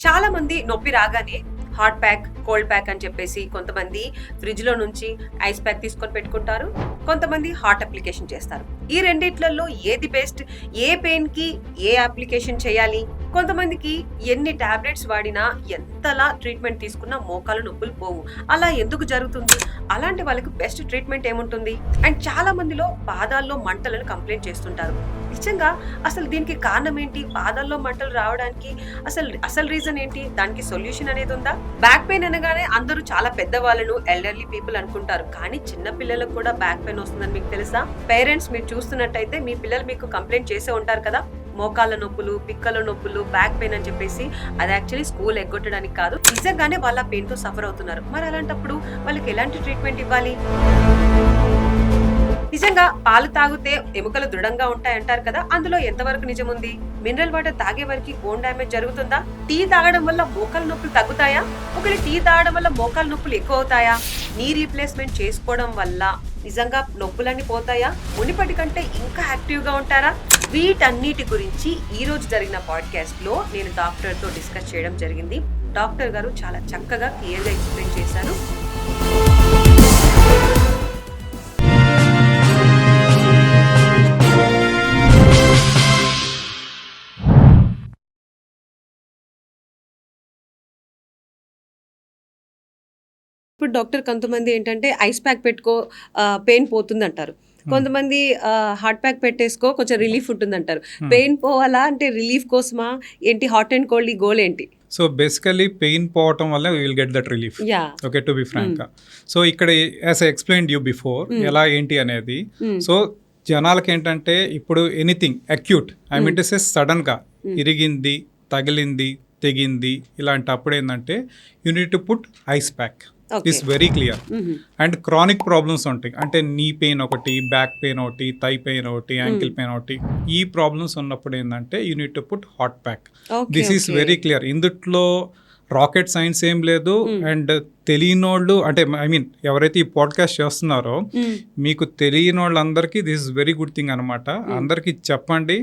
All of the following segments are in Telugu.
చాలా మంది నొప్పి రాగానే హాట్ ప్యాక్, కోల్డ్ ప్యాక్ అని చెప్పేసి కొంతమంది ఫ్రిడ్జ్ లో నుంచి ఐస్ ప్యాక్ తీసుకొని పెట్టుకుంటారు, కొంతమంది హాట్ అప్లికేషన్ చేస్తారు. ఈ రెండిట్లలో ఏది బెస్ట్? ఏ పెయిన్ కి ఏ అప్లికేషన్ చేయాలి? కొంతమందికి ఎన్ని టాబ్లెట్స్ వాడినా ఎంతలా ట్రీట్మెంట్ తీసుకున్నా మోకాలు నొప్పులు పోవు. అలా ఎందుకు జరుగుతుంది? అలాంటి వాళ్ళకి బెస్ట్ ట్రీట్మెంట్ ఏముంటుంది? అండ్ చాలా మందిలో పాదాల్లో మంటలను కంప్లైంట్ చేస్తుంటారు. నిజంగా అసలు దీనికి కారణం ఏంటి? పాదాల్లో మంటలు రావడానికి అసలు రీజన్ ఏంటి? దానికి సొల్యూషన్ అనేది ఉందా? బ్యాక్ పెయిన్ అనగానే అందరూ చాలా పెద్దవాళ్ళను, ఎల్డర్లీ పీపుల్ అనుకుంటారు, కానీ చిన్న పిల్లలకు కూడా బ్యాక్ పెయిన్ వస్తుందని మీకు తెలుసా? పేరెంట్స్ మీరు చూస్తున్నట్టయితే మీ పిల్లలు మీకు కంప్లైంట్ చేసే ఉంటారు కదా, మోకాళ్ళ నొప్పులు, పిక్కల నొప్పులు, బ్యాక్ పెయిన్ అని చెప్పేసి. అది యాక్చువల్లీ స్కూల్ ఎగ్గొట్టడానికి కాదు, నిజంగానే వాళ్ళ పెయిన్ తో సఫర్ అవుతున్నారు. మరి అలాంటప్పుడు వాళ్ళకి ఎలాంటి ట్రీట్మెంట్ ఇవ్వాలి? నిజంగా పాలు తాగితే ఎముకలు దృఢంగా ఉంటాయంటారు కదా, అందులో ఎంతవరకు నిజం ఉంది? మినరల్ వాటర్ తాగే వరకు బోన్ డ్యామేజ్ జరుగుతుందా? టీ తాగడం వల్ల మోకాల నొప్పులు తగ్గుతాయా? ఒకవేళ టీ తాగడం వల్ల మోకాల నొప్పులు ఎక్కువ అవుతాయా? నీ రీప్లేస్మెంట్ చేసుకోవడం వల్ల నిజంగా నొప్పులన్నీ పోతాయా? మునిపటి కంటే ఇంకా యాక్టివ్ గా ఉంటారా? వీటన్నిటి గురించి ఈ రోజు జరిగిన పాడ్కాస్ట్ లో నేను డాక్టర్ తో డిస్కస్ చేయడం జరిగింది. డాక్టర్ గారు చాలా చక్కగా క్లియర్ గా ఎక్స్ప్లెయిన్ చేశారు. ఇప్పుడు డాక్టర్ కొంతమంది ఏంటంటే ఐస్ ప్యాక్ పెట్టుకో పెయిన్ పోతుంది అంటారు, కొంతమంది హాట్ ప్యాక్ పెట్టేసుకో కొంచెం రిలీఫ్ ఉంటుంది అంటారు. పెయిన్ పోవాలా అంటే రిలీఫ్ కోసమా ఏంటి? హాట్ అండ్ కోల్డ్ ఈ గోల్ ఏంటి? సో బేసికలీ పెయిన్ పోవటం వల్ల we will get that relief. Okay, to be frank. So ఇక్కడ as I explained you before ఎలా ఏంటి అనేది. సో జనాలకి ఏంటంటే ఇప్పుడు anything acute, I mean to say sudden గా ఇరిగింది, తగిలింది, తెగింది, ఇలాంటి అప్పుడు ఏంటంటే you need to put ice pack. Is very clear. And chronic problems ఉంటాయి, అంటే నీ పెయిన్ ఒకటి, బ్యాక్ పెయిన్ ఒకటి, థై పెయిన్ ఒకటి, యాంకిల్ పెయిన్ ఒకటి, ఈ ప్రాబ్లమ్స్ ఉన్నప్పుడు ఏంటంటే you need to put hot pack. This is very clear. ఇందుట్లో రాకెట్ సైన్స్ ఏం లేదు. అండ్ తెలియనోళ్ళు అంటే ఐ మీన్ ఎవరైతే ఈ పాడ్కాస్ట్ చేస్తున్నారో మీకు తెలియని వాళ్ళందరికీ this is very good thing అనమాట. అందరికీ చెప్పండి,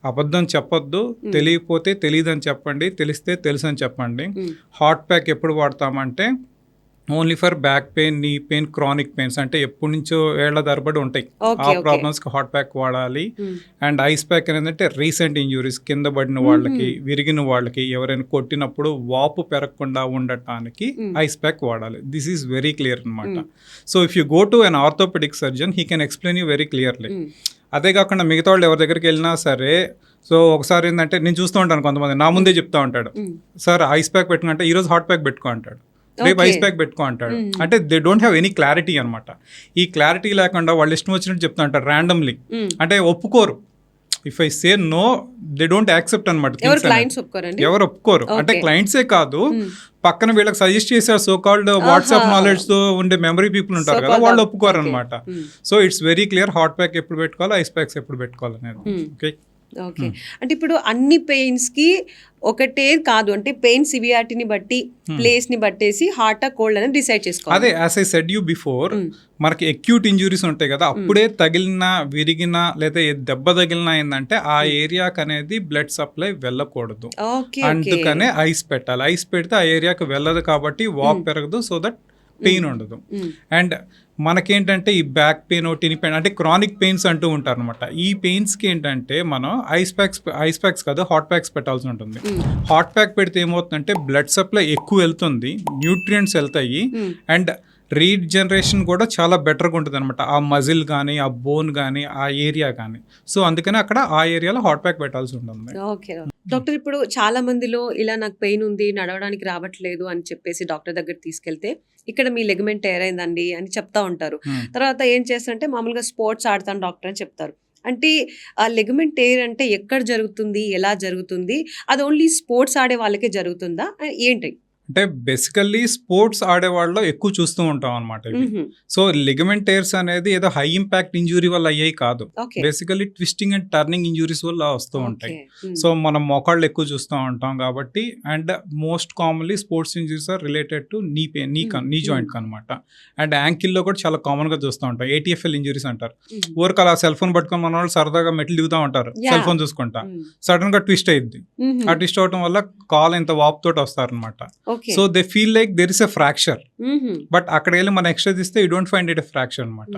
అబద్ధం చెప్పొద్దు, తెలియకపోతే తెలియదని చెప్పండి, తెలిస్తే తెలుసు అని చెప్పండి. హాట్ ప్యాక్ ఎప్పుడు వాడతామంటే only for back pain, knee pain, chronic pains అంటే ఎప్పటి నుంచో ఏళ్ల తరబడి ఉంటాయి, ఆ ప్రాబ్లమ్స్కి హాట్ ప్యాక్ వాడాలి. అండ్ ఐస్ ప్యాక్ అనేది రీసెంట్ ఇంజురీస్, కింద పడిన వాళ్ళకి, విరిగిన వాళ్ళకి, ఎవరైనా కొట్టినప్పుడు వాపు పెరగకుండా ఉండటానికి ఐస్ ప్యాక్ వాడాలి. దిస్ ఈజ్ వెరీ క్లియర్ అనమాట. So if you go to an orthopaedic surgeon he can explain you very clearly. అదే కాకుండా మిగతా వాళ్ళు ఎవరి దగ్గరికి వెళ్ళినా సరే, సో ఒకసారి ఏంటంటే నేను చూస్తూ ఉంటాను, కొంతమంది నా ముందే చెప్తా ఉంటాడు, సార్ ఐస్ ప్యాక్ పెట్టుకుంటే ఈరోజు హాట్ ప్యాక్ పెట్టుకో అంటాడు, రేపు ఐస్ ప్యాక్ పెట్టుకో అంటాడు. అంటే they don't have any clarity అనమాట. ఈ క్లారిటీ లేకుండా వాళ్ళు ఇష్టం వచ్చినట్టు చెప్తా ఉంటారు ర్యాండమ్లీ, అంటే ఒప్పుకోరు. If I say no they don't accept అనమాట. ఎవరు ఒప్పుకోరు అంటే క్లయింట్సే కాదు, పక్కన వీళ్ళకి సజెస్ట్ చేశారు సో కాల్డ్ వాట్సాప్ నాలెడ్జ్ తో ఉండే మెమరీ పీపుల్ ఉంటారు కదా, వాళ్ళు ఒప్పుకోరు అనమాట. So it's very clear hot pack ఎప్పుడు పెట్టుకోవాలి, ఐస్ ప్యాక్స్ ఎప్పుడు పెట్టుకోవాలి అనేది. Okay, okay. అంటే ఇప్పుడు అన్ని పెయిన్స్ కి ఒకటే కాదు, అంటే పెయిన్ సివియారిటీని బట్టి, ప్లేస్ ని బట్టేసి హార్ట్ కోల్డ్ అనేది డిసైడ్ చేసుకోవాలి. అదే as I said you before, మనకి అక్యూట్ ఇంజురీస్ ఉంటాయి కదా, అప్పుడే తగిలిన, విరిగిన లేదా దెబ్బ తగిలిన ఏంటంటే ఆ ఏరియాకి అనేది బ్లడ్ సప్లై వెళ్ళకూడదు, అందుకనే ఐస్ పెట్టాలి. ఐస్ పెడితే ఆ ఏరియాకి వెళ్ళదు కాబట్టి వాప్ పెరగదు, సో దట్ పెయిన్ ఉండదు. అండ్ మనకేంటంటే ఈ బ్యాక్ పెయిన్, టిని పెయిన్ అంటే క్రానిక్ పెయిన్స్ అంటూ ఉంటారు అనమాట. ఈ పెయిన్స్కి ఏంటంటే మనం ఐస్ ప్యాక్స్ కాదు హాట్ ప్యాక్స్ పెట్టాల్సి ఉంటుంది. హాట్ ప్యాక్ పెడితే ఏమవుతుందంటే బ్లడ్ సప్లై ఎక్కువ వెళ్తుంది, న్యూట్రియంట్స్ వెళ్తాయి, అండ్ రీజనరేషన్ కూడా చాలా బెటర్గా ఉంటుంది అనమాట, ఆ మజిల్ కానీ, ఆ బోన్ కానీ, ఆ ఏరియా కానీ. సో అందుకని అక్కడ ఆ ఏరియాలో హాట్ ప్యాక్ పెట్టాల్సి ఉంటుంది. ఓకే డాక్టర్, ఇప్పుడు చాలా మందిలో ఇలా నాకు పెయిన్ ఉంది, నడవడానికి రావట్లేదు అని చెప్పేసి డాక్టర్ దగ్గర తీసుకెళ్తే ఇక్కడ మీ లెగమెంట్ టేర్ అయిందండి అని చెప్తా ఉంటారు. తర్వాత ఏం చేస్తారంటే మామూలుగా స్పోర్ట్స్ ఆడతాను డాక్టర్ అని చెప్తారు. అంటే ఆ లెగమెంట్ టేర్ అంటే ఎక్కడ జరుగుతుంది, ఎలా జరుగుతుంది, అది ఓన్లీ స్పోర్ట్స్ ఆడే వాళ్ళకే జరుగుతుందా ఏంటి? అంటే బేసికల్లీ స్పోర్ట్స్ ఆడేవాళ్ళలో ఎక్కువ చూస్తూ ఉంటాం అనమాట ఇవి. సో లిగమెంట్ టేర్స్ అనేది ఏదో హై ఇంపాక్ట్ ఇంజురీ వల్ల అయ్యాయి కాదు, basically twisting and turning injuries వల్ల వస్తూ ఉంటాయి. సో మనం మోకాళ్ళు ఎక్కువ చూస్తూ ఉంటాం కాబట్టి, and most commonly sports injuries are related to knee pain, knee joint అనమాట. అండ్ యాంకిల్లో కూడా చాలా కామన్ గా చూస్తూ ఉంటాం, ATFL ఇంజురీస్ అంటారు. ఊరికి అలా సెల్ ఫోన్ పట్టుకొని మన వాళ్ళు సరదాగా మెట్లు దిగుతూ ఉంటారు, సెల్ ఫోన్ చూసుకుంటా, సడన్ గా ట్విస్ట్ అయ్యింది. ఆ ట్విస్ట్ అవడం వల్ల కాల్ ఇంత వాప్ తోటి వస్తారనమాట. So they feel like there is a fracture, but అక్కడ వెళ్ళి మనం ఎక్స్ట్రా తీస్తే you don't find it a fracture అనమాట.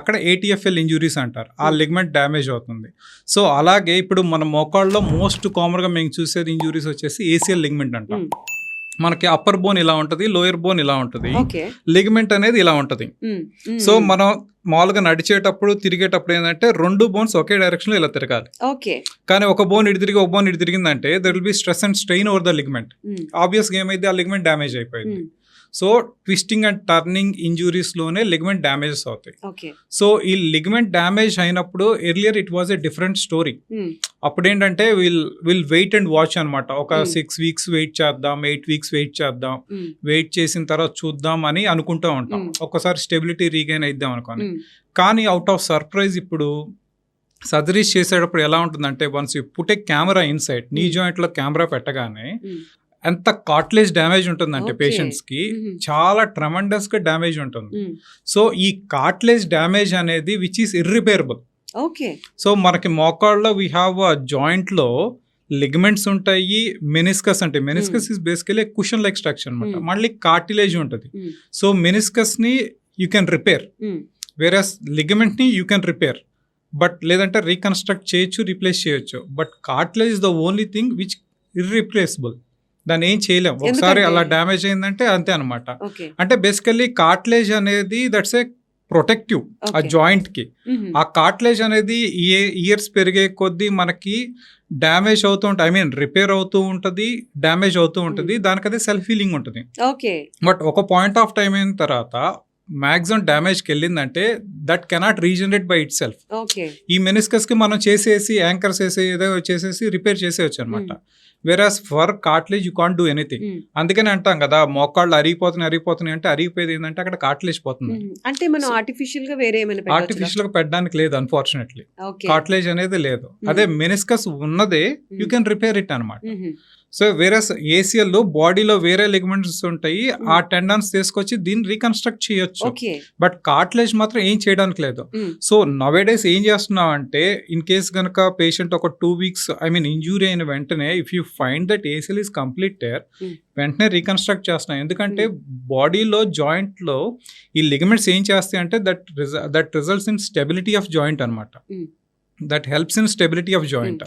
అక్కడ ATFL ఇంజురీస్ అంటారు, ఆ లిగమెంట్ డ్యామేజ్ అవుతుంది. సో అలాగే ఇప్పుడు మన మోకాళ్ళలో మోస్ట్ కామన్ గా మేము చూసేది ఇంజురీస్ వచ్చేసి ACL లిగమెంట్ అంటాం. మనకి అప్పర్ బోన్ ఇలా ఉంటది, లోయర్ బోన్ ఇలా ఉంటది, లిగమెంట్ అనేది ఇలా ఉంటది. సో మనం మామూలుగా నడిచేటప్పుడు తిరిగేటప్పుడు ఏంటంటే రెండు బోన్స్ ఒకే డైరెక్షన్ లో ఇలా తిరగాలి. కానీ ఒక బోన్ ఇటు తిరిగి ఒక బోన్ ఇటు తిరిగిందంటే there will be stress and strain over the ligament. Obvious గా ఏమైంది, ఆ లిగమెంట్ డ్యామేజ్ అయిపోయింది. So twisting and turning injuries లోనే లిగమెంట్ డ్యామేజెస్ అవుతాయి. సో ఈ లిగమెంట్ డ్యామేజ్ అయినప్పుడు earlier it was a different story. అప్పుడు ఏంటంటే విల్ వెయిట్ అండ్ వాచ్ అనమాట. ఒక 6 weeks వెయిట్ చేద్దాం, 8 weeks వెయిట్ చేద్దాం, వెయిట్ చేసిన తర్వాత చూద్దాం అని అనుకుంటూ ఉంటాం. ఒక్కసారి స్టెబిలిటీ రీగైన్ అయిద్దాం అనుకోని. కానీ అవుట్ ఆఫ్ సర్ప్రైజ్ ఇప్పుడు సర్జరీస్ చేసేటప్పుడు ఎలా ఉంటుందంటే, once you put a camera inside, knee joint లో కెమెరా పెట్టగానే ఎంత కార్టిలేజ్ డ్యామేజ్ ఉంటుందంటే పేషెంట్స్ కి చాలా ట్రెమెండస్ గా డ్యామేజ్ ఉంటుంది. సో ఈ కార్టిలేజ్ డ్యామేజ్ అనేది విచ్ ఈస్ ఇర్రిపేరబుల్. సో మనకి మోకాళ్ళలో వీ హ్యావ్ జాయింట్ లో లిగమెంట్స్ ఉంటాయి, మెనిస్కస్ అంటే meniscus is basically cushion like structure అనమాట. మళ్ళీ కార్టిలేజ్ ఉంటుంది. సో మెనిస్కస్ ని యూ కెన్ రిపేర్, వేరస్ లిగమెంట్ ని యూ కెన్ రిపేర్, బట్ లేదంటే రీకన్స్ట్రక్ట్ చేయొచ్చు, రీప్లేస్ చేయొచ్చు. But cartilage is the only thing which irreplaceable. దాన్ని ఏం చేయలేం, ఒకసారి అలా డ్యామేజ్ అయిందంటే అంతే అనమాట. అంటే బేసికల్లీ కార్టిలేజ్ అనేది దట్స్ ఏ ప్రొటెక్టివ్ ఆ జాయింట్ కి. ఆ కార్టిలేజ్ అనేది ఇయర్స్ పెరిగే కొద్దీ మనకి డ్యామేజ్ అవుతూ ఉంటుంది, ఐ మీన్ రిపేర్ అవుతూ ఉంటుంది, డ్యామేజ్ అవుతూ ఉంటుంది. దానికి అదే సెల్ఫ్ హీలింగ్ ఉంటుంది. బట్ ఒక పాయింట్ ఆఫ్ టైం అయిన తర్వాత మాక్సిమం డ్యామేజ్కి వెళ్ళిందంటే that cannot regenerate by itself. ఈ మెనిస్కస్ కి మనం చేసేసి యాంకర్స్ వేసి ఏదో చేసేసి రిపేర్ చేసేయచ్చు అనమాట. Versus for cartilage you can't do anything. అందుకని అంటాం కదా మోకాళ్ళు అరిగిపోతున్నాయి అంటే అరిగిపోయేది ఏంటంటే అక్కడ కార్టిలేజ్ పోతుంది. అంటే మనం ఆర్టిఫిషియల్ గా వేరే ఆర్టిఫిషియల్ గా పెట్టడానికి లేదు, అన్ఫార్చునేట్లీ కార్టిలేజ్ అనేది లేదు. అదే మెనిస్కస్ ఉన్నదే యూ కెన్ రిపేర్ ఇట్ అనమాట. సో వేరే ACL లో బాడీలో వేరే లిగమెంట్స్ ఉంటాయి, ఆ టెండన్స్ తీసుకొచ్చి దీన్ని రీకన్స్ట్రక్ట్ చేయొచ్చు, బట్ కార్టిలేజ్ మాత్రం ఏం చేయడానికి లేదు. సో నవేడేస్ ఏం చేస్తున్నాం అంటే, ఇన్ కేస్ గనక పేషెంట్ ఒక 2 weeks ఐ మీన్ ఇంజూరీ అయిన వెంటనే if you find that ACL is complete tear, వెంటనే రీకన్స్ట్రక్ట్ చేస్తున్నాం. ఎందుకంటే బాడీలో జాయింట్ లో ఈ లిగమెంట్స్ ఏం చేస్తాయి అంటే that results in stability of joint అనమాట. That helps in stability of joint.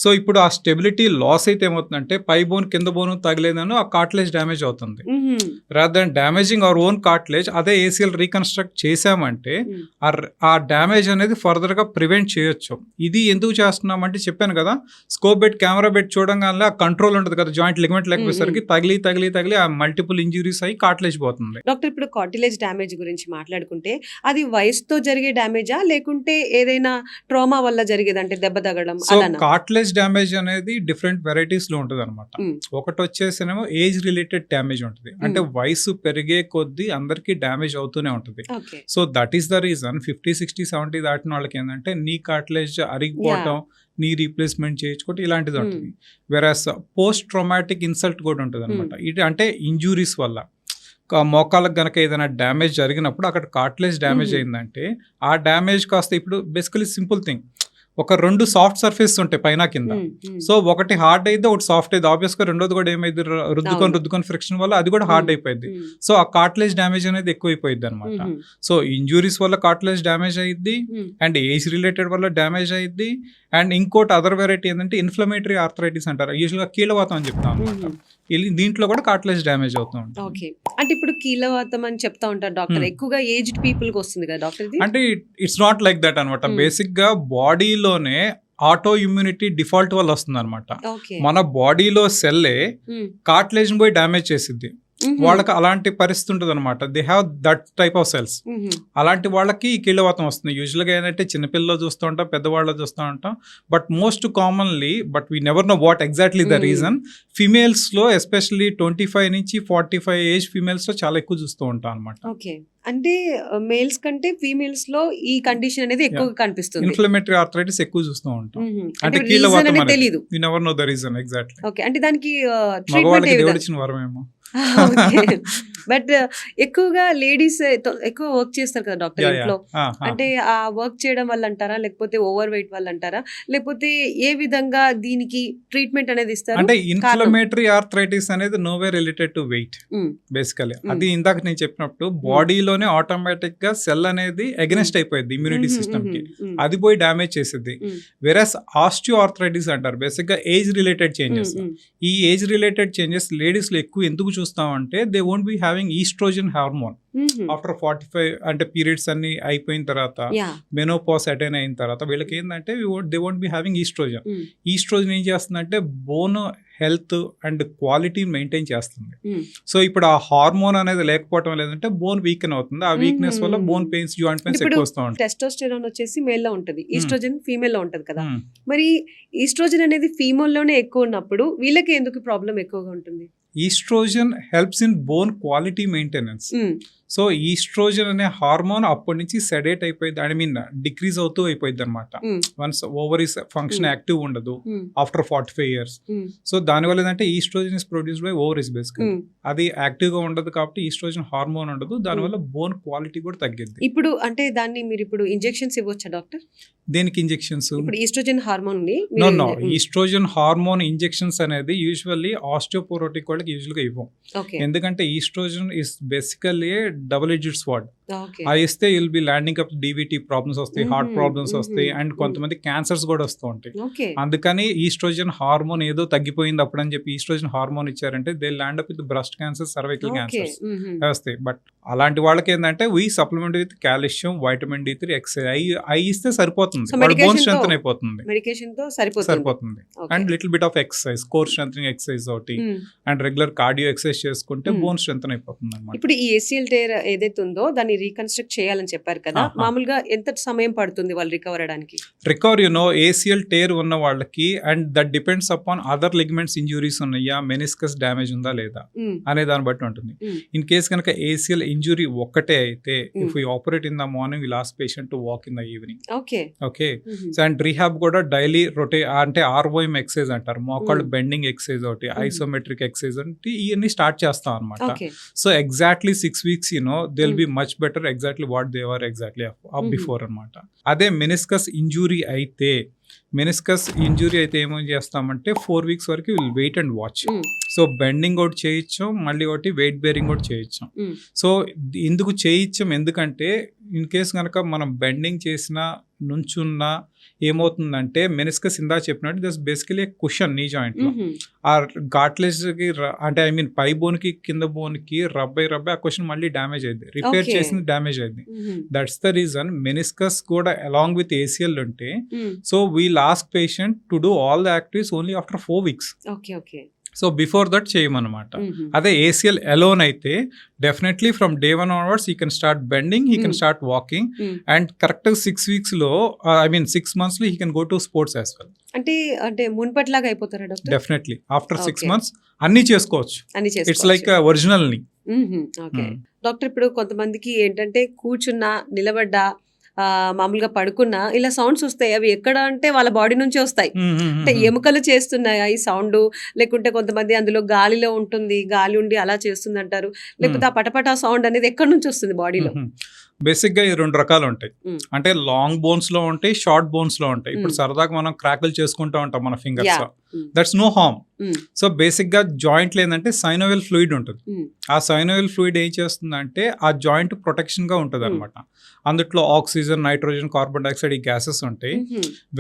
So ఇప్పుడు ఆ స్టెబిలిటీ లాస్ అయితే ఏమవుతుందంటే పై బోన్ కింద బోన్ తగలేదని ఆ కార్టిలేజ్ డ్యామేజ్ అవుతుంది. Rather than damaging our own cartilage, అదే ACL రీకన్స్ట్రక్ట్ చేసామంటే ఆ డ్యామేజ్ అనేది ఫర్దర్ గా ప్రివెంట్ చేయొచ్చు. ఇది ఎందుకు చేస్తున్నామంటే చెప్పాను కదా, స్కోప్ బెట్ కెమెరా బెట్ చూడంగానే ఆ కంట్రోల్ ఉంటుంది కదా జాయింట్ లిగమెంట్ లేకపోయేసరికి తగిలి ఆ మల్టిపుల్ ఇంజురీస్ అయ్యి కార్టిలేజ్ పోతుంది. డాక్టర్ ఇప్పుడు కార్టిలేజ్ డ్యామేజ్ గురించి మాట్లాడుకుంటే అది వయసుతో జరిగే డ్యామేజా లేకుంటే ఏదైనా ట్రామా వల్ల జరిగేదంటే దెబ్బ తగలడం? సో కార్టిలేజ్ డ్యామేజ్ అనేది డిఫరెంట్ వెరైటీస్ లో ఉంటుంది అనమాట. ఒకటి వచ్చేసినేమో ఏజ్ రిలేటెడ్ డ్యామేజ్ ఉంటుంది, అంటే వయసు పెరిగే కొద్దీ అందరికి డ్యామేజ్ అవుతూనే ఉంటుంది. So that is the reason 50, 60, 70 దాటిన వాళ్ళకి ఏంటంటే నీ కార్టిలేజ్ అరిగిపోవటం, నీ రీప్లేస్మెంట్ చేయించుకోవటం ఇలాంటిది ఉంటుంది. వెరాస్ పోస్ట్ ట్రామాటిక్ ఇన్సల్ట్ కూడా ఉంటుంది అనమాట. ఇది అంటే ఇంజురీస్ వల్ల మోకాళ్ళకు గనక ఏదైనా డ్యామేజ్ జరిగినప్పుడు అక్కడ కార్టిలేజ్ డ్యామేజ్ అయిందంటే ఆ డ్యామేజ్ కాస్త ఇప్పుడు బేసికలీ సింపుల్ థింగ్, ఒక 2 సాఫ్ట్ సర్ఫేస్ ఉంటాయి పైన కింద. సో ఒకటి హార్డ్ అయితే ఒకటి సాఫ్ట్ అయితే, ఆబ్వియస్ గా రెండోది కూడా ఏమైంది రుద్దుకొని ఫ్రిక్షన్ వల్ల అది కూడా హార్డ్ అయిపోయింది. సో ఆ కార్టిలేజ్ డ్యామేజ్ అనేది ఎక్కువైపోయింది అనమాట. సో ఇంజురీస్ వల్ల కార్టిలేజ్ డ్యామేజ్ అయ్యిద్ది, అండ్ ఏజ్ రిలేటెడ్ వల్ల డ్యామేజ్ అయ్యిద్ది, అండ్ ఇంకోటి అదర్ వెరైటీ ఏంటంటే ఇన్ఫ్లమేటరీ ఆర్థరైటిస్ అంటారు, యూజువల్ గా కీళ్ళవాతం అని చెప్తాం అనమాట. దీంట్లో కూడా కార్టిలేజ్ డ్యామేజ్ అవుతూ ఉంటుంది. ఓకే, అంటే ఇప్పుడు కీళ్ళవాతం అని చెప్తా ఉంటారు డాక్టర్, ఎక్కువగా ఏజ్డ్ పీపుల్ కి వస్తుంది కదా డాక్టర్? అంటే ఇట్స్ నాట్ లైక్ దట్ అనమాట. బేసిక్ గా బాడీలోనే ఆటో ఇమ్యూనిటీ డిఫాల్ట్ వల్ల వస్తుంది అనమాట. మన బాడీలో సెల్లే కార్టిలేజ్ పోయి డ్యామేజ్ చేసిద్ది. వాళ్ళకి అలాంటి పరిస్థితి ఉంటుంది అనమాట. They have that type of cells. అలాంటి వాళ్ళకి ఈ కీళ్ళవాతం వస్తుంది. యూజువల్గా ఏంటంటే చిన్నపిల్లలు చూస్తూ ఉంటాం, పెద్దవాళ్ళు చూస్తూ ఉంటాం. But most commonly, but we never know what exactly the reason, ఫీమేల్స్లో ఎస్పెషల్లీ 25 నుంచి 45 ఏజ్ ఫీమేల్స్లో చాలా ఎక్కువ చూస్తూ ఉంటాం అనమాట. ఓకే, అంటే మేల్స్ కంటే ఫీమేల్స్ లో ఈ కండిషన్ అనేది ఎక్కువగా కనిపిస్తుంది. ఇన్ఫ్లమేటరీ ఆర్థరైటిస్ ఎక్కువ చూస్తూ ఉంటాం. అంటే కీళ్ళవాతం తెలియదు. You never know the reason exactly. Okay, అంటే దానికి మగవాళ్ళకి దేవుడు ఇచ్చిన వరమేమో. బట్ ఎక్కువగా లేడీస్ ఎక్కువ వర్క్ చేస్తారు కదా డాక్టర్ ఇంట్లో. అంటే ఆ వర్క్ చేయడం వల్ల అంటారా, లేకపోతే ఓవర్ వెయిట్ వల్ల అంటారా, లేకపోతే ఏ విధంగా దీనికి ట్రీట్మెంట్ అనేది ఇస్తారు? అంటే ఇన్ఫ్లమేటరీ ఆర్థరైటిస్ అనేది no way related to weight basically. అది ఇందాక నేను చెప్పినప్పుడు బాడీలోనే ఆటోమేటిక్ గా సెల్ అనేది అగెనెస్ట్ అయిపోయింది ఇమ్యూనిటీ సిస్టమ్ కి, అది పోయి డ్యామేజ్ చేసేది. వెరస్ ఆస్టియో ఆర్థరైటిస్ అంటారు బేసిక్ గా ఏజ్ రిలేటెడ్ చేంజెస్. ఈ ఏజ్ రిలేటెడ్ చేంజెస్ లేడీస్ లో ఎక్కువ ఎందుకు చూస్తామంటే they won't be having oestrogen hormone after 45 అంటే పీరియడ్స్ అన్ని అయిపోయిన తర్వాత, మెనోపాజ్ అటైన్ అయిన తర్వాత వీళ్ళకి ఏంటంటే they won't be having oestrogen. Oestrogen ఏం చేస్తుందంటే bone health and quality maintain చేస్తుంది. సో ఇప్పుడు ఆ హార్మోన్ అనేది లేకపోవడం లేదంటే బోన్ వీకెన్ అవుతుంది. ఆ వీక్నెస్ వల్ల బోన్ పెయిన్స్, జాయింట్ పెయిన్స్ ఎక్కువ వస్తూ ఉంటాయి. టెస్టోస్టెరాన్ వచ్చేసి మేల్ లో ఉంటది, ఈస్ట్రోజన్ ఫీమేల్ లో ఉంటది కదా. మరి ఈస్ట్రోజన్ అనేది ఫీమేల్ లోనే ఎక్కువ ఉన్నప్పుడు వీళ్ళకి ఎందుకు ప్రాబ్లం ఎక్కువగా ఉంటుంది? Oestrogen helps in bone quality maintenance. So oestrogen అనే హార్మోన్ అప్పటి నుంచి సెడేట్ అయిపోయింది, ఐ మీన్ డిక్రీజ్ అవుతూ అయిపోయింది అనమాట. వన్స్ ఓవరీస్ ఫంక్షన్ యాక్టివ్ ఉండదు ఆఫ్టర్ 45 years. సో దానివల్ల ఏంటంటే oestrogen is produced by ovaries basically. అది యాక్టివ్ గా ఉండదు కాబట్టి ఈస్ట్రోజన్ హార్మోన్ ఉండదు, దానివల్ల బోన్ క్వాలిటీ కూడా తగ్గింది. ఇప్పుడు అంటే దాన్ని మీరు ఇప్పుడు ఇంజెక్షన్స్ ఇవ్వచ్చా డాక్టర్? దేనికి ఇంజెక్షన్స్? ఇప్పుడు estrogen hormone no estrogen hormone injections అనేది యూజువల్లీ ఆస్టియోపోరోటిక్ వాళ్ళకి యూజువల్ గా ఇవ్వం. ఎందుకంటే estrogen is basically double edged sword. అది ఇస్తే will be landing up DVT problems వస్తాయి, హార్ట్ ప్రాబ్లమ్స్ వస్తాయి, అండ్ కొంతమంది క్యాన్సర్స్ కూడా వస్తూ ఉంటాయి. అందుకని ఈస్ట్రోజన్ హార్మోన్ ఏదో తగ్గిపోయింది అప్పుడు అని చెప్పి ఈస్ట్రోజన్ హార్మోన్ ఇచ్చారంటే they land up with breast cancer, cervical cancers వస్తాయి. బట్ అలాంటి వాళ్ళకి ఏంటంటే we supplement with calcium, vitamin D3, exercise అవి ఇస్తే సరిపోతుంది, బోన్ స్ట్రెంథెన్ అయిపోతుంది, మెడికేషన్ తో సరిపోతుంది. And little bit of exercise, core strengthening exercise ఒకటి, అండ్ రెగ్యులర్ కార్డియో ఎక్సర్సైజ్ చేసుకుంటే బోన్ స్ట్రెంథెన్ అయిపోతుంది అన్నమాట. ఇప్పుడు ఈ ACL టేర్ ఏదైతే ఉందో దాన్ని రీకన్స్ట్రక్ట్ చేయాలని చెప్పారు కదా, మామూలుగా ఎంత సమయం పడుతుంది వాళ్ళు రికవర్ అవడానికి? రికవర్ ACL టేర్ ఉన్న వాళ్ళకి, and that depends upon other ligaments injuries ఉన్నాయా, మెనిస్కస్ డ్యామేజ్ ఉందా లేదా అనే దాన్ని బట్టి ఉంటుంది. ఇన్ కేస్ కనుక ACL ఇంజురీ ఒక్కటే అయితే, if you operate in the morning we last patient to walk in the evening. Okay, so and rehab కూడా డైలీ అంటే ROM ఎక్సర్సైజ్ అంటారు, మోకాళ్ళు బెండింగ్ ఎక్సర్సైజ్ ఒకటి, ఐసోమెట్రిక్ ఎక్సర్సైజ్ అంటే ఇవన్నీ స్టార్ట్ చేస్తాం అనమాట. So exactly 6 weeks they'll be much better exactly what they were exactly up before అనమాట. అదే మెనిస్కస్ ఇంజురీ అయితే ఏమేం చేస్తామంటే 4 weeks వరకు will wait and watch. So bending ఒకటి చేయొచ్చు, మళ్ళీ ఒకటి వెయిట్ బేరింగ్ కూడా చేయొచ్చు. సో ఎందుకు చేయొచ్చు, ఎందుకంటే ఇన్ కేస్ కనుక మనం బెండింగ్ చేసినా నుంచున్నా ఏమవుతుందంటే మెనిస్కస్ ఇందా చెప్పినట్టు దస్ బేసికలీ కుషన్ నీ జాయింట్ లో ఆ గాట్లెస్ కి అంటే ఐ మీన్ పై బోన్ కి కింద బోన్ కి రబ్ ఆ కుషన్ మళ్ళీ డ్యామేజ్ అయింది, రిపేర్ చేసింది డ్యామేజ్ అయింది. దట్స్ ద రీజన్ మెనిస్కస్ కూడా అలాంగ్ విత్ ACL ఉంటే so we'll ask patient to do all the activities only after 4 weeks. So before that చేయమన్నమాట. అదే ACL అలోన్ అయితే definitely from day 1 onwards he can start bending, he can start walking, and correct 6 weeks లో ఐ మీన్ 6 months లో he can go to sports as well. అంటే మున్పట్లాగా అయిపోతారా డాక్టర్? డెఫినెట్లీ ఆఫ్టర్ 6 months అన్ని చేసుకోవచ్చు. ఇట్స్ లైక్ ఒరిజినల్ ని. ఓకే డాక్టర్, ఇప్పుడు కొంతమందికి ఏంటంటే కూర్చున్నా, నిలబడ్డా, మామూలుగా పడుకున్నా ఇలా సౌండ్స్ వస్తాయి. అవి ఎక్కడ అంటే వాళ్ళ బాడీ నుంచి వస్తాయి. అంటే ఎముకలు చేస్తున్నాయా ఈ సౌండ్, లేకుంటే కొంతమంది అందులో గాలిలో ఉంటుంది, గాలి ఉండి అలా చేస్తుంది అంటారు, లేకపోతే ఆ పటపట సౌండ్ అనేది ఎక్కడి నుంచి వస్తుంది బాడీలో? బేసిక్ గా ఈ 2 రకాలు ఉంటాయి. అంటే లాంగ్ బోన్స్ లో ఉంటాయి, షార్ట్ బోన్స్ లో ఉంటాయి. ఇప్పుడు సరదాగా మనం క్రాకులు చేసుకుంటూ ఉంటాం మన fingers, that's no harm. So basic గా జాయింట్ ఏంటంటే సైనోవియల్ ఫ్లూయిడ్ ఉంటుంది. ఆ సైనోవియల్ ఫ్లూయిడ్ ఏం చేస్తుందంటే ఆ జాయింట్ ప్రొటెక్షన్ గా ఉంటుంది అనమాట. అందులో ఆక్సిజన్, నైట్రోజన్, కార్బన్ డైఆక్సైడ్ ఈ గ్యాసెస్ ఉంటాయి.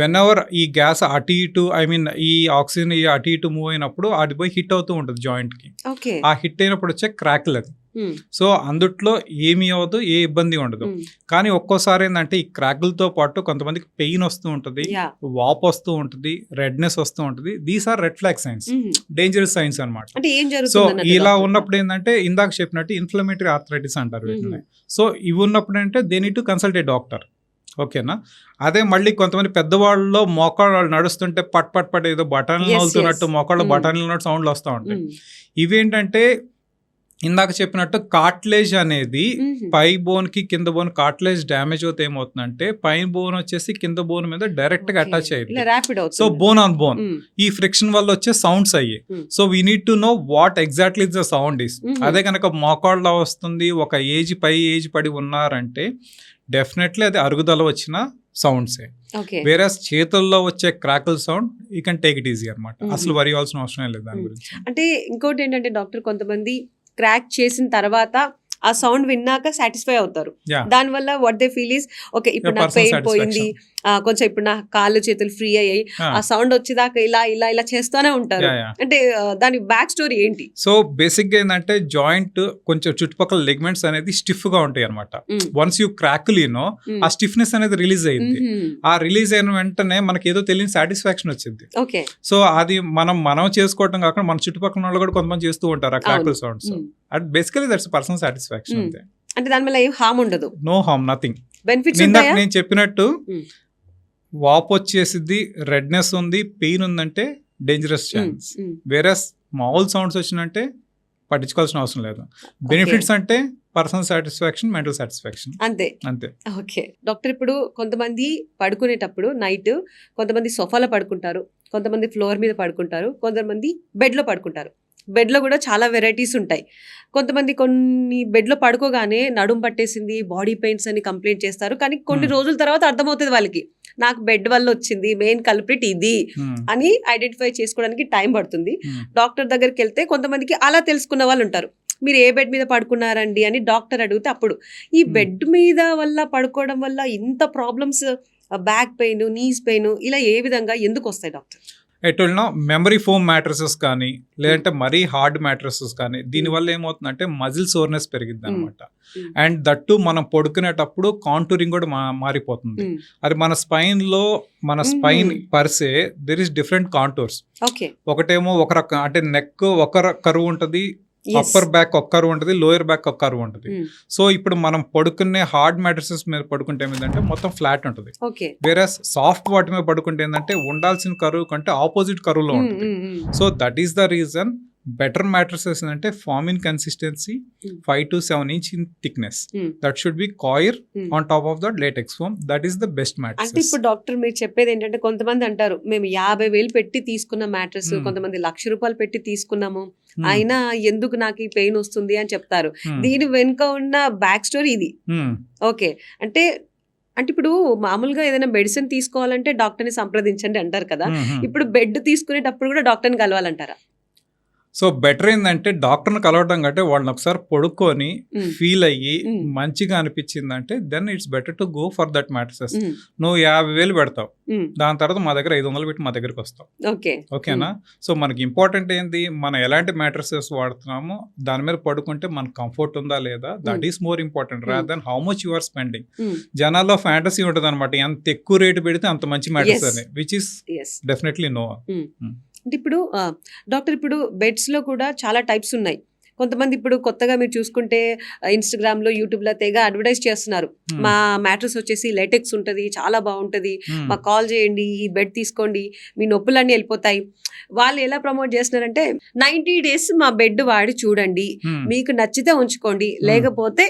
వెన్ ఎవర్ ఈ గ్యాస్ అటు ఇటు ఐ మీన్ ఈ ఆక్సిజన్ అటు ఇటు మూవ్ అయినప్పుడు అది పోయి హిట్ అవుతూ ఉంటుంది జాయింట్ కి. ఆ హిట్ అయినప్పుడు వచ్చే క్రాకులు అది సో అందుట్లో ఏమీ అవ్వదు, ఏ ఇబ్బంది ఉండదు. కానీ ఒక్కోసారి ఏంటంటే ఈ క్రాకులతో పాటు కొంతమందికి పెయిన్ వస్తూ ఉంటుంది, వాప్ వస్తూ ఉంటుంది, రెడ్నెస్ వస్తూ ఉంటుంది. These are red flag signs, dangerous signs అనమాట. సో ఇలా ఉన్నప్పుడు ఏంటంటే ఇందాక చెప్పినట్టు ఇన్ఫ్లమేటరీ ఆర్థరైటిస్ అంటారు వీటిని. సో ఇవి ఉన్నప్పుడు అంటే they need to consult a doctor. ఓకేనా? అదే మళ్ళీ కొంతమంది పెద్దవాళ్ళలో మోకాళ్ళు నడుస్తుంటే పట్ పట్ పట్ ఏదో బఠానీలు అవుతున్నట్టు మోకాళ్ళు బఠానీలు ఉన్నట్టు సౌండ్లు వస్తూ ఉంటాయి. ఇవేంటంటే ఇందాక చెప్పినట్టు కార్ట్లేజ్ అనేది పై బోన్ కి కింద బోన్ కార్ట్లేజ్ డ్యామేజ్ అవుతే ఏమవుతుందంటే పైన బోన్ వచ్చేసి కింద బోన్ మీద డైరెక్ట్ గా అటాచ్ అయ్యింది. సో బోన్ ఆన్ బోన్ ఈ ఫ్రిక్షన్ వల్ల వచ్చే సౌండ్స్ అయ్యి. So we need to know what exactly the sound is. అదే కనుక మోకాళ్ళ వస్తుంది, ఒక ఏజ్ పై ఏజ్ పడి ఉన్నారంటే డెఫినెట్లీ అది అరుగుదల వచ్చిన సౌండ్సే. వేరే చేతుల్లో వచ్చే crackle sound you can take it easy అనమాట. అసలు వరి అవ్వాల్సిన అవసరం లేదు దాని గురించి. అంటే ఇంకోటి ఏంటంటే డాక్టర్, కొంతమంది క్రాక్ చేసిన తర్వాత ఆ సౌండ్ విన్నాక సాటిస్ఫై అవుతారు. దానివల్ల what they feel is okay, ఇప్పుడు నా పెయిన్ పోయింది, కొంచెం ఇప్పుడు నా కాళ్ళు చేతులు ఫ్రీ అయ్యాయి, ఆ సౌండ్ వచ్చేదాకా ఇలా ఇలా ఇలా చేస్తూనే ఉంటారు. అంటే దాని బ్యాక్ స్టోరీ ఏంటి? సో బేసిక్ గా ఏంటంటే జాయింట్ కొంచెం చుట్టుపక్కల లిగ్మెంట్స్ అనేది స్టిఫ్ గా ఉంటాయి అనమాట. వన్స్ యూ క్రాకుల్ యూనో ఆ స్టిఫ్నెస్ అనేది రిలీజ్ అయింది. ఆ రిలీజ్ అయిన వెంటనే మనకి ఏదో తెలియని సాటిస్ఫాక్షన్ వచ్చింది. సో అది మనం చేసుకోవటం కాకుండా మన చుట్టుపక్కల వాళ్ళు కూడా కొంతమంది చేస్తూ ఉంటారు ఆ crackle sounds. And basically that's personal satisfaction అంతే. అంటే దాని వల్ల ఏం హార్మ్ ఉండదు? No harm, nothing. బెనిఫిట్స్ నేను చెప్పినట్టు వాప్ వచ్చేసిద్ది, రెడ్నెస్ ఉంది, పెయిన్ ఉందంటే డేంజరస్ ఛాన్స్. వేరే మామూలు సౌండ్స్ వచ్చినంటే పట్టించుకోవాల్సిన అవసరం లేదు. బెనిఫిట్స్ అంటే పర్సనల్ సాటిస్ఫాక్షన్, మెంటల్ సాటిస్ఫాక్షన్, అంతే అంతే. ఓకే డాక్టర్, ఇప్పుడు కొంతమంది పడుకునేటప్పుడు నైట్ కొంతమంది సోఫాలో పడుకుంటారు, కొంతమంది ఫ్లోర్ మీద పడుకుంటారు, కొంతమంది బెడ్లో పడుకుంటారు. బెడ్లో కూడా చాలా వెరైటీస్ ఉంటాయి. కొంతమంది కొన్ని బెడ్లో పడుకోగానే నడుము పట్టేసింది, బాడీ పెయిన్స్ అని కంప్లైంట్ చేస్తారు. కానీ కొన్ని రోజుల తర్వాత అర్థమవుతుంది వాళ్ళకి, నాకు బెడ్ వల్ల వచ్చింది, మెయిన్ కల్ప్రిట్ ఇది అని ఐడెంటిఫై చేసుకోవడానికి టైం పడుతుంది. డాక్టర్ దగ్గరికి వెళ్తే కొంతమందికి అలా తెలుసుకున్న వాళ్ళు ఉంటారు. మీరు ఏ బెడ్ మీద పడుకున్నారండి అని డాక్టర్ అడిగితే అప్పుడు ఈ బెడ్ మీద వల్ల పడుకోవడం వల్ల ఇంత problems, back pain, knees pain ఇలా ఏ విధంగా ఎందుకు వస్తాయి డాక్టర్? ఎటున్నా మెమరీ ఫోమ్ మ్యాట్రసెస్ కానీ లేదంటే మరీ హార్డ్ మ్యాట్రసెస్ కానీ దీనివల్ల ఏమవుతుందంటే మజిల్ సోర్నెస్ పెరిగిద్ది అనమాట. అండ్ దట్టు మనం పడుకునేటప్పుడు కాంటూరింగ్ కూడా మారిపోతుంది. అది మన spine per se there is different contours. ఒకటేమో ఒక రకం అంటే నెక్ ఒక కరువు ఉంటుంది, అప్పర్ బ్యాక్ ఒక కరువు ఉంటుంది, లోయర్ బ్యాక్ ఒక కరువు ఉంటుంది. సో ఇప్పుడు మనం పడుకునే హార్డ్ మ్యాట్రసెస్ మీద పడుకుంటే ఏంటంటే మొత్తం ఫ్లాట్ ఉంటుంది. వేరే సాఫ్ట్ వాటి మీద పడుకుంటే ఏంటంటే ఉండాల్సిన కరువు కంటే ఆపోజిట్ కరువులో ఉంటుంది. So that is the reason better mattresses అంటే form in consistency 5 to 7 inch in thickness. That should be coir on top of the latex foam. That is the best mattress. అంటే ఇప్పుడు డాక్టర్ మీరు చెప్పేది ఏంటంటే కొంతమంది అంటారు మేము 50,000 పెట్టి తీసుకున్న మ్యాట్రస్, కొంతమంది ₹1,00,000 పెట్టి తీసుకున్నాము, అయినా ఎందుకు నాకు ఈ పెయిన్ వస్తుంది అని చెప్తారు. దీని వెనుక ఉన్న బ్యాక్ స్టోరీ ఇది. ఓకే, అంటే ఇప్పుడు మామూలుగా ఏదైనా మెడిసిన్ తీసుకోవాలంటే డాక్టర్ని సంప్రదించండి అంటారు కదా, ఇప్పుడు బెడ్ తీసుకునేటప్పుడు కూడా డాక్టర్ని కలవాలంటారా? సో బెటర్ ఏంటంటే డాక్టర్ని కలవడం కంటే వాళ్ళని ఒకసారి పడుకొని ఫీల్ అయ్యి మంచిగా అనిపించిందంటే then it's better to go for that mattresses. నువ్వు 50,000 పెడతావు, దాని తర్వాత మా దగ్గర 500 పెట్టి మా దగ్గరికి వస్తావు. ఓకేనా? సో మనకి ఇంపార్టెంట్ ఏంది, మనం ఎలాంటి మ్యాట్రసెస్ వాడుతున్నామో దాని మీద పడుకుంటే మనకు కంఫర్ట్ ఉందా లేదా, that is more important rather than how much you are spending. జనాల్లో ఫ్యాంటసీ ఉంటుంది అనమాట, ఎంత ఎక్కువ రేటు పెడితే అంత మంచి మ్యాట్రస్ అని, విచ్ ఇస్ డెఫినెట్లీ నో. అంటే ఇప్పుడు డాక్టర్, ఇప్పుడు బెడ్స్లో కూడా చాలా టైప్స్ ఉన్నాయి. కొంతమంది ఇప్పుడు కొత్తగా మీరు చూసుకుంటే ఇన్స్టాగ్రామ్లో, యూట్యూబ్లో తెగ అడ్వర్టైజ్ చేస్తున్నారు, మా మ్యాట్రస్ వచ్చేసి లేటెక్స్ ఉంటుంది, చాలా బాగుంటుంది, మాకు కాల్ చేయండి, ఈ బెడ్ తీసుకోండి, మీ నొప్పులన్నీ వెళ్ళిపోతాయి. వాళ్ళు ఎలా ప్రమోట్ చేస్తున్నారంటే 90 days మా బెడ్ వాడి చూడండి, మీకు నచ్చితే ఉంచుకోండి, లేకపోతే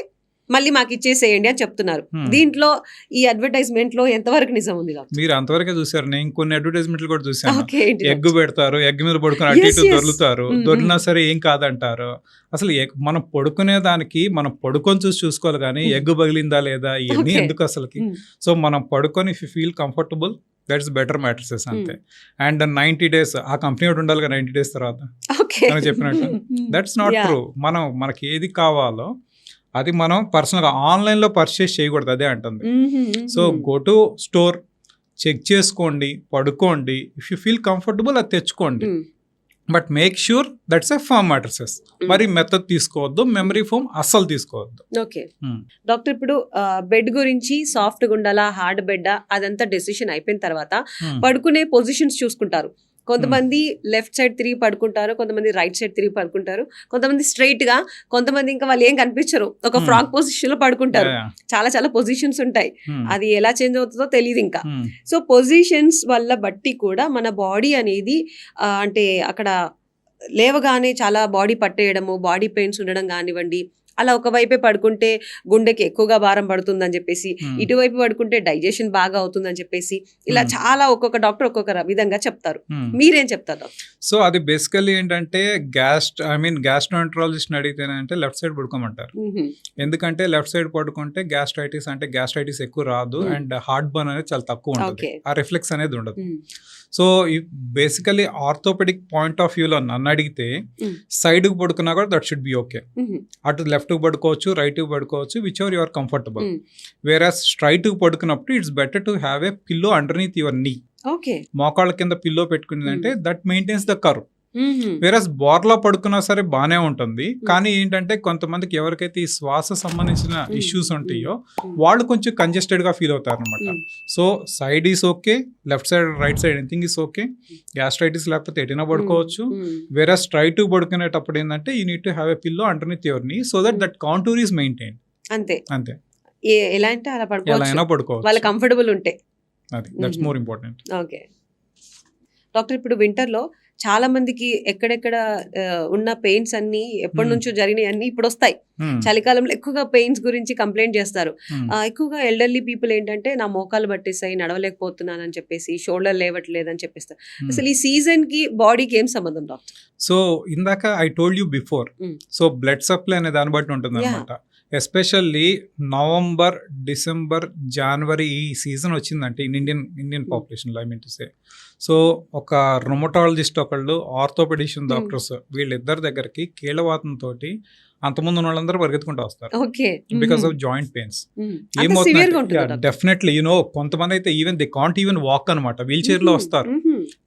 మళ్ళీ మాకు ఇచ్చేసేయండి అని చెప్తున్నారు. దీంట్లో ఈ అడ్వర్టైజ్మెంట్ లో ఎంతవరకు నిజం ఉంది? మీరు అంతవరకే చూసారు, నేను కొన్ని అడ్వర్టైజ్మెంట్లు కూడా చూసాను. ఎగ్ పెడతారు, ఎగ్ మీద పడుకుని అటు ఇటు దొర్లుతారు, దొరికినా సరే ఏం కాదంటారు. అసలు మనం పడుకునే దానికి మనం పడుకొని చూసుకోవాలి కానీ ఎగ్ పగిలిందా లేదా ఇవన్నీ ఎందుకు అసలుకి. సో మనం పడుకొని if you feel comfortable that's better mattresses అంతే. అండ్ 90 days ఆ కంపెనీ ఒకటి ఉండాలి 90 days తర్వాత చెప్పినట్టు. That's not true. మనకి ఏది కావాలో అది మనం పర్సనల్గా ఆన్లైన్లో పర్చేస్ చేయకూడదు, అదే అంటుంది. So go to store, check చేసుకోండి, పడుకోండి, ఇఫ్ యూ ఫీల్ కంఫర్టబుల్ అది తెచ్చుకోండి. But make sure that's a firm mattresses. మరి మెథడ్ తీసుకోవద్దు, మెమరీ ఫోమ్ అస్సలు తీసుకోవద్దు. ఓకే డాక్టర్, ఇప్పుడు బెడ్ గురించి సాఫ్ట్ గా ఉండాలా హార్డ్ బెడ్ అదంతా డెసిషన్ అయిపోయిన తర్వాత పడుకునే పొజిషన్స్ చూసుకుంటారు. కొంతమంది లెఫ్ట్ సైడ్ తిరిగి పడుకుంటారు, కొంతమంది రైట్ సైడ్ తిరిగి పడుకుంటారు, కొంతమంది స్ట్రైట్ గా, కొంతమంది ఇంకా వాళ్ళు ఏం కనిపించరు ఒక ఫ్రాక్ పొజిషన్ లో పడుకుంటారు. చాలా చాలా పొజిషన్స్ ఉంటాయి, అది ఎలా చేంజ్ అవుతుందో తెలియదు ఇంకా. సో పొజిషన్స్ వల్ల బట్టి కూడా మన బాడీ అనేది అంటే అక్కడ లేవగానే చాలా బాడీ పట్టేయడము, బాడీ పెయిన్స్ ఉండడం కానివ్వండి, అలా ఒకవైపే పడుకుంటే గుండెకి ఎక్కువగా భారం పడుతుందని చెప్పేసి, ఇటువైపు పడుకుంటే డైజెషన్ బాగా అవుతుందని చెప్పేసి, ఇలా చాలా ఒక్కొక్క డాక్టర్ ఒక్కొక్క విధంగా చెప్తారు. మీరేం చెప్తారు? సో అది బేసికల్లీ ఏంటంటే గ్యాస్ట్రోఎంట్రాలజిస్ట్ అడిగితేనంటే లెఫ్ట్ సైడ్ పడుకోమంటారు. ఎందుకంటే లెఫ్ట్ సైడ్ పడుకుంటే గ్యాస్ట్రైటిస్ ఎక్కువ రాదు, అండ్ హార్ట్ బర్న్ అనేది చాలా తక్కువ ఉంటుంది, ఆ రిఫ్లెక్స్ అనేది ఉండదు. So basically orthopaedic point of వ్యూలో నన్ను అడిగితే సైడ్ కు పడుకున్నా కూడా దట్ షుడ్ బి ఓకే. అటు లెఫ్ట్ కు పడుకోవచ్చు, రైట్ కు పడుకోవచ్చు, whichever your comfortable. Versus straight కు పడుకున్నప్పుడు it's better to have a pillow underneath your knee. మోకాళ్ళ కింద పిల్లో పెట్టుకునేదంటే that maintains the curve. Versus బోర్లో పడుకున్నా సరే బానే ఉంటుంది, కానీ ఏంటంటే కొంతమందికి ఎవరికైతే ఈ శ్వాస సంబంధించిన ఇష్యూస్ ఉంటాయో వాళ్ళు కొంచెం కంజెస్టెడ్ గా ఫీల్ అవుతారు అనమాట. So side is okay, left side right side anything is okay. Gastritis లేకపోతే ఎటైనా పడుకోవచ్చు. వేరే స్ట్రైట్ పడుకునేటప్పుడు ఏంటంటే you need to have a pillow underneath your knee so that contour is maintain. అంతే అంతే, ఎలా అంటే అలా పడుకోవచ్చు, వాళ్ళ కంఫర్టబుల్ ఉంటే. అది that's more important. Okay doctor, ఇప్పుడు వింటర్ లో చాలా మందికి ఎక్కడెక్కడ ఉన్న పెయిన్స్ అన్ని ఎప్పటి నుంచో జరిగినాయి అన్ని ఇప్పుడు వస్తాయి. చలికాలంలో ఎక్కువగా పెయిన్స్ గురించి కంప్లైంట్ చేస్తారు. ఎక్కువగా ఎల్డర్లీ పీపుల్ ఏంటంటే నా మోకాలు పట్టేసాయి, నడవలేకపోతున్నాను అని చెప్పేసి, షోల్డర్ లేవట్లేదు అని చెప్పేస్తారు. అసలు ఈ సీజన్ కి బాడీకి ఏం సంబంధం డాక్టర్? సో ఇందాక I told you before, so blood supply అనే దాన్ని బట్టి ఉంటుంది అనమాట. ఎస్పెషల్లీ నవంబర్, డిసెంబర్, జనవరి ఈ సీజన్ వచ్చిందంటే ఇండియన్ పాపులేషన్లో I mean to say, so ఒక రొమటాలజిస్ట్ ఒకళ్ళు, ఆర్థోపెడిషియన్ డాక్టర్స్, వీళ్ళిద్దరి దగ్గరికి కీళ్ళవాతంతో అంతకుముందు వాళ్ళందరూ పరిగెత్తుకుంటూ వస్తారు బికాస్ ఆఫ్ జాయింట్ పెయిన్స్. ఏమవుతుంది డెఫినెట్లీ కొంతమంది అయితే even they can't even walk అనమాట, వీల్ చైర్ లో వస్తారు,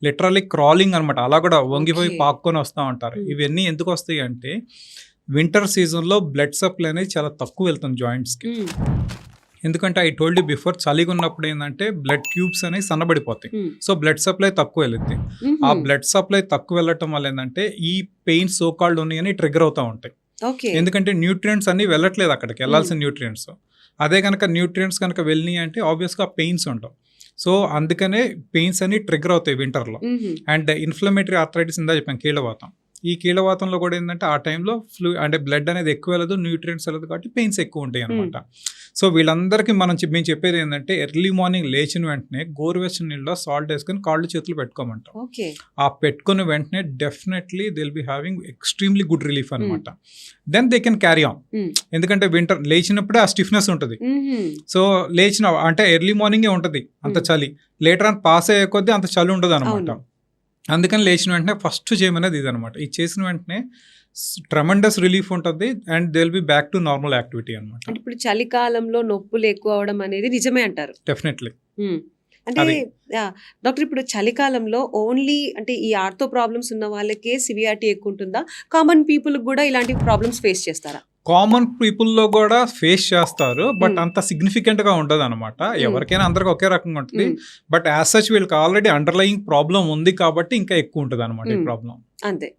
లిటరల్లీ క్రాలింగ్ అనమాట, అలా కూడా వంగిపోయి పాక్కొని వస్తూ ఉంటారు. ఇవన్నీ ఎందుకు వస్తాయి అంటే వింటర్ సీజన్లో బ్లడ్ సప్లై అనేది చాలా తక్కువ వెళ్తుంది జాయింట్స్కి. ఎందుకంటే ఐ టోల్డ్ యూ బిఫోర్, చలిగా ఉన్నప్పుడు ఏంటంటే బ్లడ్ ట్యూబ్స్ అనేవి సన్నబడిపోతాయి, సో బ్లడ్ సప్లై తక్కువ వెళ్తుంది. ఆ బ్లడ్ సప్లై తక్కువ వెళ్ళటం వల్ల ఏంటంటే ఈ పెయిన్స్ సో కాల్డ్ ఉన్నాయని ట్రిగర్ అవుతూ ఉంటాయి. ఎందుకంటే న్యూట్రియంట్స్ అన్ని వెళ్ళట్లేదు అక్కడికి, వెళ్ళాల్సిన న్యూట్రియంట్స్. అదే కనుక న్యూట్రియంట్స్ కనుక వెళ్ళినాయి అంటే ఆబ్వియస్గా పెయిన్స్ ఉండవు. సో అందుకనే పెయిన్స్ అన్ని ట్రిగర్ అవుతాయి వింటర్లో. అండ్ ఇన్ఫ్లమేటరీ ఆర్థరైటిస్ ఇందా చెప్పాను, కీళ్ళవాతం. ఈ కీళ్ళవాతంలో కూడా ఏంటంటే ఆ టైంలో అంటే బ్లడ్ అనేది ఎక్కువ వెళ్ళదు, న్యూట్రియంట్స్ వెళ్ళదు, కాబట్టి పెయిన్స్ ఎక్కువ ఉంటాయి అనమాట. సో వీళ్ళందరికీ మేము చెప్పేది ఏంటంటే ఎర్లీ మార్నింగ్ లేచిన వెంటనే గోరువెచ్చని నీళ్ళలో సాల్ట్ వేసుకొని కాళ్ళు చేతులు పెట్టుకోమంటాం. ఆ పెట్టుకున్న వెంటనే definitely they will be having extremely good relief అనమాట. Then they can carry on. ఎందుకంటే వింటర్ లేచినప్పుడే ఆ స్టిఫ్నెస్ ఉంటుంది. సో లేచిన అంటే ఎర్లీ మార్నింగే ఉంటుంది అంత చలి, లేటర్ ఆన్ పాస్ అయ్యే కొద్దీ అంత చలి ఉండదు అనమాట. అందుకని లేచిన వెంటనే ఫస్ట్ చేయమనేది ఇది అనమాట. ఇది చేసిన వెంటనే ట్రెమెండస్ రిలీఫ్ ఉంటుంది and they will be back to normal activity అనమాట. ఇప్పుడు చలికాలంలో నొప్పులు ఎక్కువ అవడం అనేది నిజమే అంటారు? డెఫినెట్లీ. అంటే డాక్టర్, ఇప్పుడు చలికాలంలో ఓన్లీ అంటే ఈ ఆర్థో ప్రాబ్లమ్స్ ఉన్న వాళ్ళకే సివియారిటీ ఎక్కువ ఉంటుందా? కామన్ పీపుల్ కూడా ఇలాంటి ప్రాబ్లమ్స్ ఫేస్ చేస్తారా? కామన్ పీపుల్లో కూడా ఫేస్ చేస్తారు, బట్ అంత సిగ్నిఫికెంట్ గా ఉండదు అనమాట. ఎవరికైనా అందరికి ఒకే రకంగా ఉంటుంది, బట్ యాజ్ సచ్ వీళ్ళకి ఆల్రెడీ అండర్లయింగ్ ప్రాబ్లం ఉంది కాబట్టి ఇంకా ఎక్కువ ఉంటుంది అనమాట ఈ ప్రాబ్లం. అంతే.